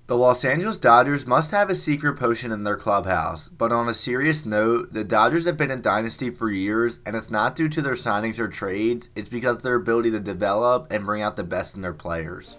The Los Angeles Dodgers must have a secret potion in their clubhouse, but on a serious note, the Dodgers have been a dynasty for years, and it's not due to their signings or trades, it's because of their ability to develop and bring out the best in their players.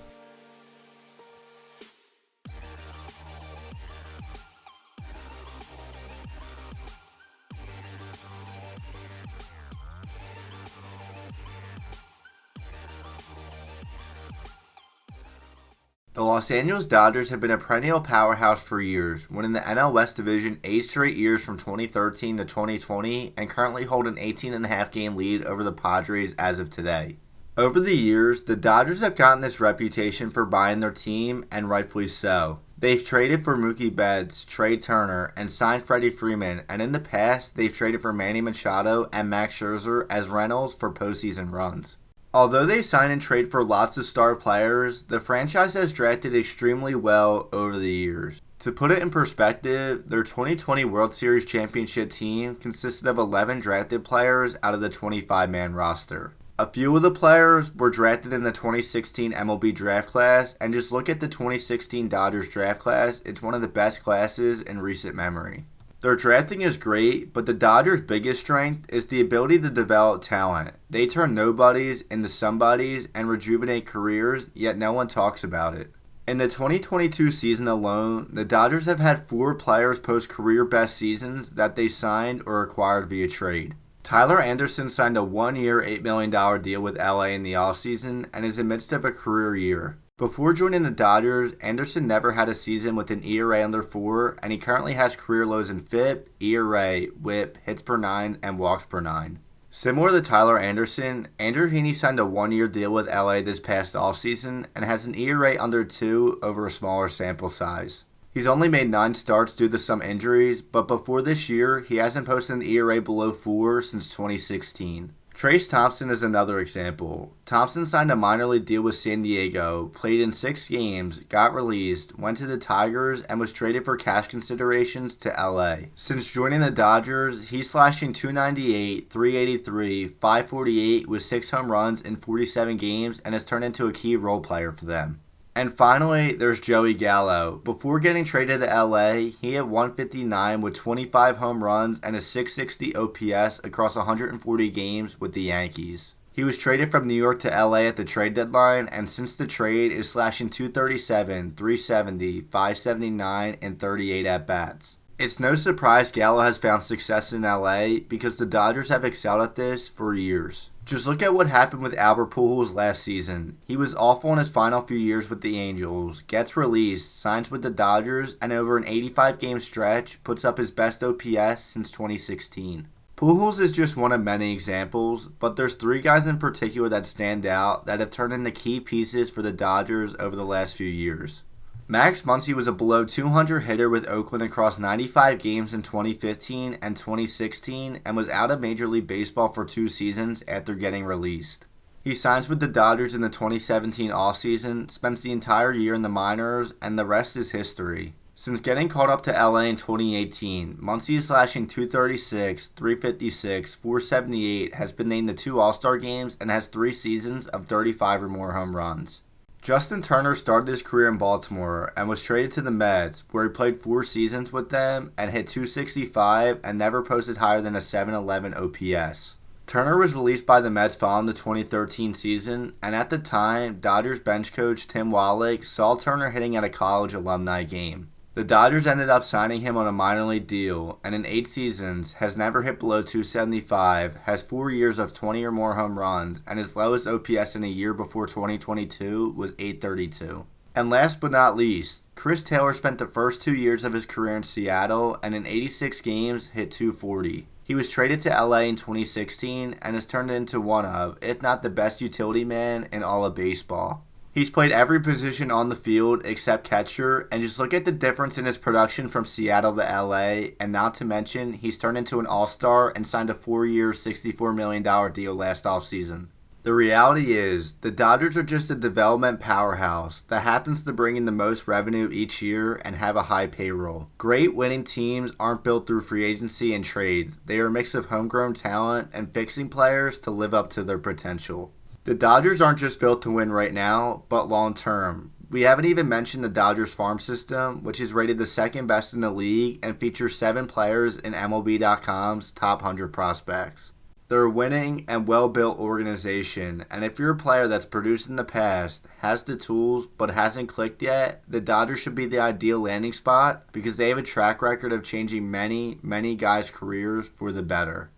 The Los Angeles Dodgers have been a perennial powerhouse for years, winning the NL West Division 8 straight years from 2013 to 2020 and currently hold an 18.5 game lead over the Padres as of today. Over the years, the Dodgers have gotten this reputation for buying their team, and rightfully so. They've traded for Mookie Betts, Trey Turner, and signed Freddie Freeman, and in the past, they've traded for Manny Machado and Max Scherzer as rentals for postseason runs. Although they sign and trade for lots of star players, the franchise has drafted extremely well over the years. To put it in perspective, their 2020 World Series championship team consisted of 11 drafted players out of the 25-man roster. A few of the players were drafted in the 2016 MLB draft class, and just look at the 2016 Dodgers draft class, it's one of the best classes in recent memory. Their drafting is great, but the Dodgers' biggest strength is the ability to develop talent. They turn nobodies into somebodies and rejuvenate careers, yet no one talks about it. In the 2022 season alone, the Dodgers have had 4 players post career best seasons that they signed or acquired via trade. Tyler Anderson signed a 1-year, $8 million deal with LA in the offseason and is in the midst of a career year. Before joining the Dodgers, Anderson never had a season with an ERA under 4, and he currently has career lows in FIP, ERA, WHIP, hits per 9, and walks per 9. Similar to Tyler Anderson, Andrew Heaney signed a 1-year deal with LA this past offseason and has an ERA under 2 over a smaller sample size. He's only made 9 starts due to some injuries, but before this year, he hasn't posted an ERA below 4 since 2016. Trayce Thompson is another example. Thompson signed a minor league deal with San Diego, played in 6 games, got released, went to the Tigers, and was traded for cash considerations to LA. Since joining the Dodgers, he's slashing .298, .383, .548 with 6 home runs in 47 games and has turned into a key role player for them. And finally, there's Joey Gallo. Before getting traded to LA, he hit .159 with 25 home runs and a .660 OPS across 140 games with the Yankees. He was traded from New York to LA at the trade deadline, and since the trade is slashing .237, .370, .579, and 38 at-bats. It's no surprise Gallo has found success in LA because the Dodgers have excelled at this for years. Just look at what happened with Albert Pujols last season. He was awful in his final few years with the Angels, gets released, signs with the Dodgers, and over an 85-game stretch puts up his best OPS since 2016. Pujols is just one of many examples, but there's 3 guys in particular that stand out that have turned into key pieces for the Dodgers over the last few years. Max Muncy was a below 200 hitter with Oakland across 95 games in 2015 and 2016 and was out of Major League Baseball for 2 seasons after getting released. He signs with the Dodgers in the 2017 offseason, spends the entire year in the minors, and the rest is history. Since getting called up to LA in 2018, Muncy is slashing .236, .356, .478, has been named to 2 All-Star games, and has 3 seasons of 35 or more home runs. Justin Turner started his career in Baltimore and was traded to the Mets, where he played 4 seasons with them and hit .265 and never posted higher than a .711 OPS. Turner was released by the Mets following the 2013 season, and at the time, Dodgers bench coach Tim Wallach saw Turner hitting at a college alumni game. The Dodgers ended up signing him on a minor league deal, and in 8 seasons, has never hit below .275, has 4 years of 20 or more home runs, and his lowest OPS in a year before 2022 was .832. And last but not least, Chris Taylor spent the first 2 years of his career in Seattle, and in 86 games, hit .240. He was traded to LA in 2016, and has turned into one of, if not the best utility man in all of baseball. He's played every position on the field except catcher, and just look at the difference in his production from Seattle to LA, and not to mention, he's turned into an all-star and signed a 4-year, $64 million deal last offseason. The reality is, the Dodgers are just a development powerhouse that happens to bring in the most revenue each year and have a high payroll. Great winning teams aren't built through free agency and trades. They are a mix of homegrown talent and fixing players to live up to their potential. The Dodgers aren't just built to win right now, but long term. We haven't even mentioned the Dodgers farm system, which is rated the second best in the league and features 7 players in MLB.com's top 100 prospects. They're a winning and well-built organization, and if you're a player that's produced in the past, has the tools, but hasn't clicked yet, the Dodgers should be the ideal landing spot because they have a track record of changing many guys' careers for the better.